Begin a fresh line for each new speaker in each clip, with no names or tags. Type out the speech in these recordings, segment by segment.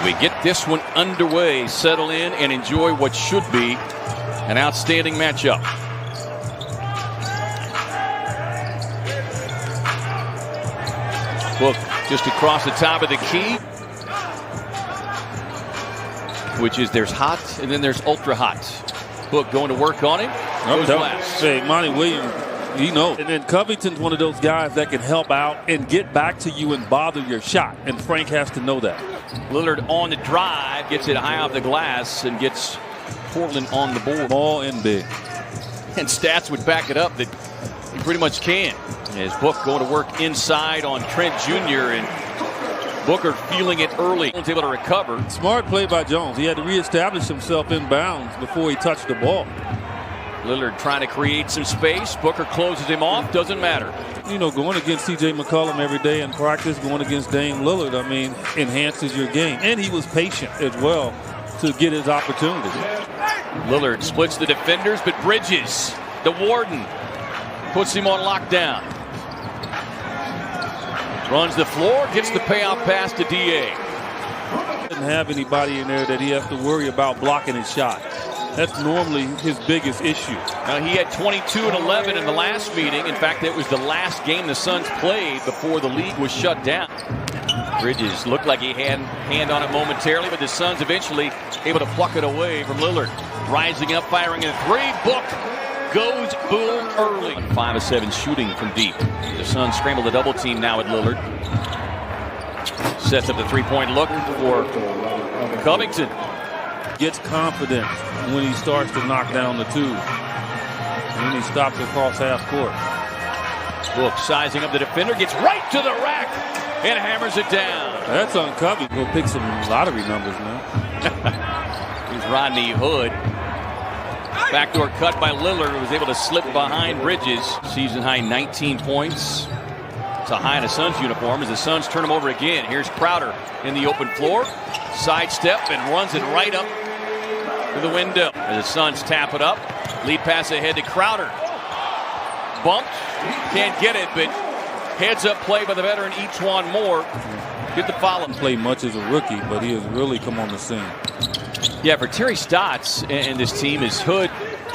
we get this one underway, settle in, and enjoy what should be an outstanding matchup. Book just across the top of the key, which is there's hot and then there's ultra hot. Book going to work on it. Goes last.
Hey, Monty Williams, you know. And then Covington's one of those guys that can help out and get back to you and bother your shot. And Frank has to know that.
Lillard on the drive, gets it high off the glass and gets Portland on the board.
Small and big.
And stats would back it up that he pretty much can. As Book going to work inside on Trent Jr. and Booker feeling it early. He's able to recover.
Smart play by Jones. He had to reestablish himself in bounds before he touched the ball.
Lillard trying to create some space. Booker closes him off. Doesn't matter.
You know, going against C.J. McCollum every day in practice, going against Dame Lillard, I mean, enhances your game. And he was patient as well to get his opportunity.
Lillard splits the defenders, but Bridges, the warden, puts him on lockdown. Runs the floor, gets the payoff pass to D.A.
Doesn't have anybody in there that he has to worry about blocking his shot. That's normally his biggest issue.
Now, he had 22 and 11 in the last meeting. In fact, it was the last game the Suns played before the league was shut down. Bridges looked like he had hand on it momentarily, but the Suns eventually able to pluck it away from Lillard. Rising up, firing a three. Book goes boom early. 5 of 7 shooting from deep. The Suns scramble the double team now at Lillard. Sets up the three-point look for Covington.
Gets confident when he starts to knock down the two. And then he stops across half court.
Book sizing up the defender, gets right to the rack and hammers it down.
That's on Covington. Go pick some lottery numbers now.
Here's Rodney Hood. Backdoor cut by Lillard, who was able to slip behind Bridges. Season high 19 points. It's a high in a Suns uniform as the Suns turn him over again. Here's Crowder in the open floor. Sidestep and runs it right up to the window. As the Suns tap it up. Lead pass ahead to Crowder. Bumped. Can't get it, but heads up play by the veteran E'Twaun Moore. Get the follow.
Played much as a rookie, but he has really come on the scene.
Yeah, for Terry Stotts and this team is Hood.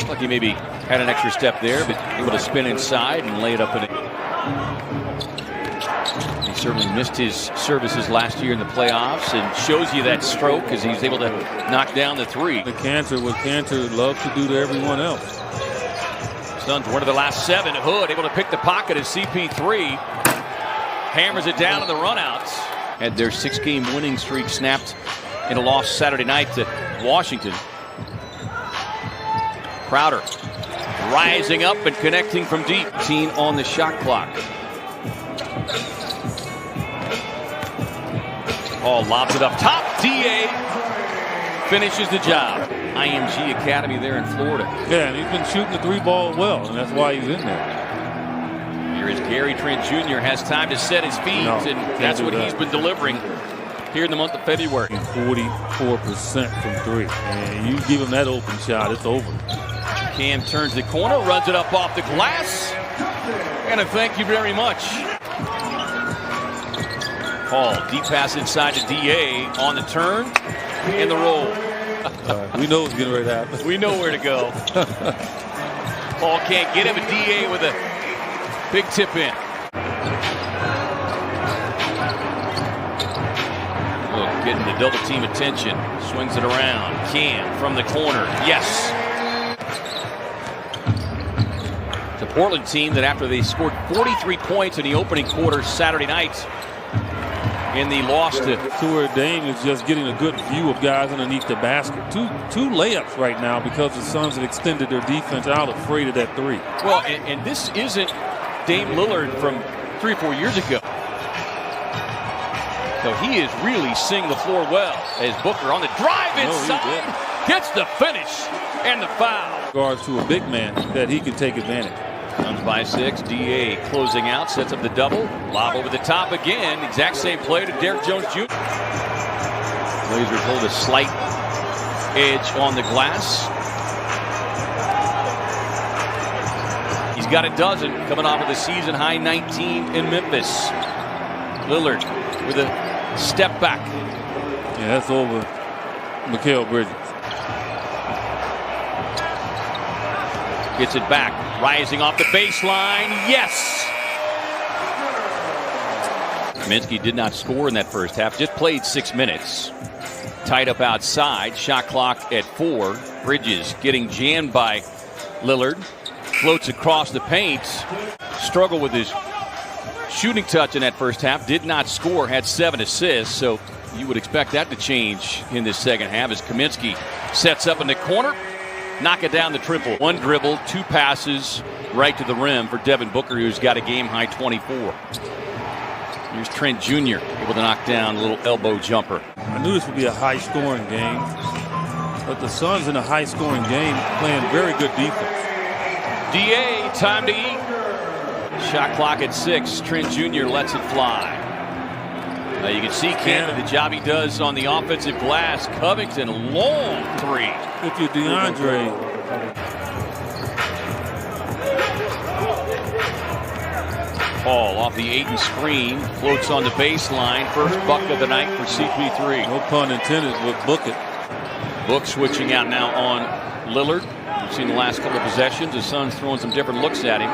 Like he maybe had an extra step there, but able to spin inside and lay it up in it. He certainly missed his services last year in the playoffs and shows you that stroke as he's able to knock down the three.
The Cantor, what Cantor loves to do to everyone else.
Suns one of the last 7. Hood able to pick the pocket as CP3 hammers it down in the runouts. Had their 6-game winning streak snapped in a loss Saturday night to Washington. Crowder rising up and connecting from deep. Team on the shot clock. Hall lobs it up top. D.A. finishes the job. IMG Academy there in Florida.
Yeah, and he's been shooting the 3-ball well, and that's why he's in there.
Here is Gary Trent Jr. has time to set his feet, and that's what he's been delivering here in the month of February.
44% from 3. And you give him that open shot, it's over.
Cam turns the corner, runs it up off the glass. And a thank you very much. Hall, deep pass inside to D.A. on the turn and the roll.
We know it's getting ready to happen.
We know where to go. Hall can't get him, but D.A. with a big tip in. Look, getting the double team attention. Swings it around. Cam from the corner. Yes. The Portland team that after they scored 43 points in the opening quarter Saturday night in the loss to
where Dame is just getting a good view of guys underneath the basket. Two layups right now because the Suns have extended their defense out, afraid of that 3.
Well, and this isn't Dame Lillard from 3 or 4 years ago. So he is really seeing the floor well as Booker on the drive inside gets the finish and the foul.
Regards to a big man that he can take advantage.
Suns by 6. D.A. closing out, sets up the double. Lob over the top again. Exact same play to Derrick Jones Jr. Blazers hold a slight edge on the glass. He's got a dozen coming off of the season high 19 in Memphis. Lillard with a step back.
Yeah, that's over Mikal Bridges.
Gets it back, rising off the baseline. Yes! Kaminsky did not score in that first half, just played 6 minutes. Tied up outside, shot clock at 4. Bridges getting jammed by Lillard. Floats across the paint. Struggled with his shooting touch in that first half. Did not score, had 7 assists, so you would expect that to change in this second half as Kaminsky sets up in the corner. Knock it down the triple. 1 dribble, 2 passes right to the rim for Devin Booker, who's got a game-high 24. Here's Trent Jr. able to knock down a little elbow jumper.
I knew this would be a high-scoring game, but the Suns in a high-scoring game playing very good defense.
DA, time to eat. Shot clock at 6. Trent Jr. lets it fly. Now you can see the job he does on the offensive glass. Covington, long 3.
If you're DeAndre,
Paul off the Ayton screen, floats on the baseline. First bucket of the night for CP3.
No pun intended, would book it.
Book switching out now on Lillard. We've seen the last couple of possessions. The Suns throwing some different looks at him.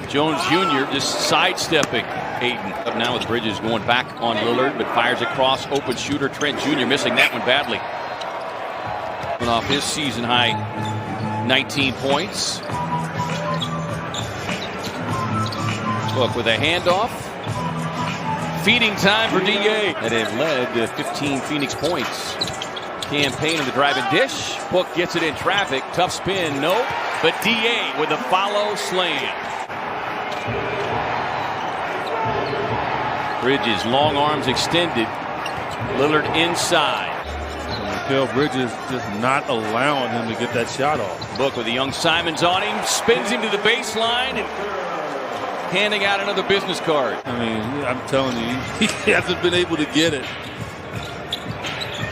Jones Jr. just sidestepping Ayton. Up now with Bridges going back on Lillard, but fires across. Open shooter Trent Jr. missing that one badly. Coming off his season high 19 points. Book with a handoff. Feeding time for DA. That has led to 15 Phoenix points. Campaign of the driving dish. Book gets it in traffic. Tough spin, no. But DA with a follow slam. Bridges, long arms extended. Lillard inside.
Mikal Bridges just not allowing him to get that shot off.
Book with the young Simons on him. Spins him to the baseline and handing out another business card.
I mean, I'm telling you, he hasn't been able to get it.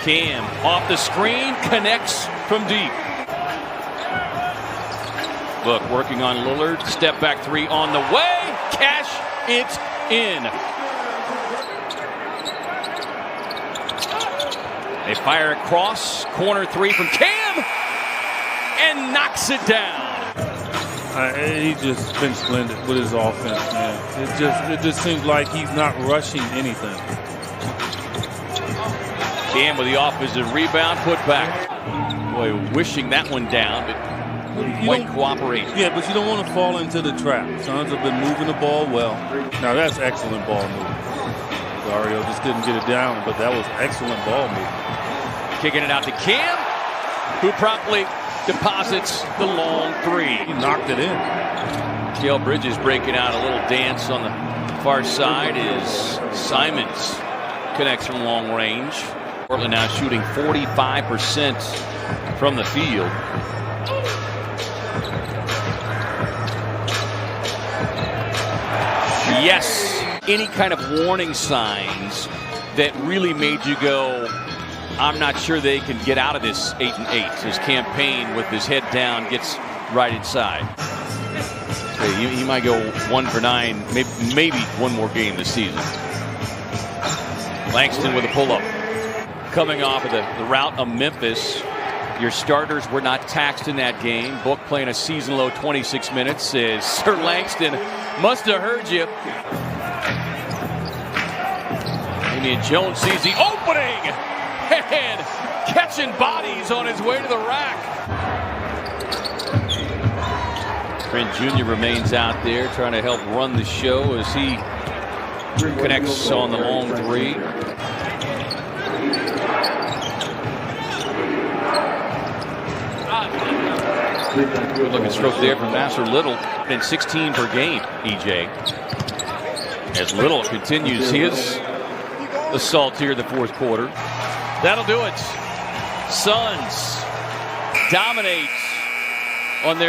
Cam off the screen, connects from deep. Book working on Lillard. Step back 3 on the way. Cash it in. They fire across. Corner 3 from Cam. And knocks it down.
He's just been splendid with his offense, man. It just seems like he's not rushing anything.
Cam with the offensive rebound, put back. Boy, wishing that one down, but quite cooperate.
Yeah, but you don't want to fall into the trap. Suns have been moving the ball well. Now that's excellent ball movement. Dario just didn't get it down, but that was excellent ball movement.
Kicking it out to Cam, who promptly deposits the long 3.
He knocked it in.
Mikal Bridges breaking out a little dance on the far side is Simons connects from long range. Portland now shooting 45% from the field. Yes, any kind of warning signs that really made you go, I'm not sure they can get out of this 8-8. His campaign with his head down gets right inside. So he might go 1 for 9, maybe one more game this season. Langston with a pull-up. Coming off of the rout of Memphis. Your starters were not taxed in that game. Book playing a season-low 26 minutes. Says Sir Langston must have heard you. Damian Jones sees the opening and catching bodies on his way to the rack. Trent Jr. remains out there trying to help run the show as he connects on the long 3. Good looking stroke there from Master Little. And 16 per game, EJ. As Little continues his assault here in the 4th quarter. That'll do it. Suns dominate on their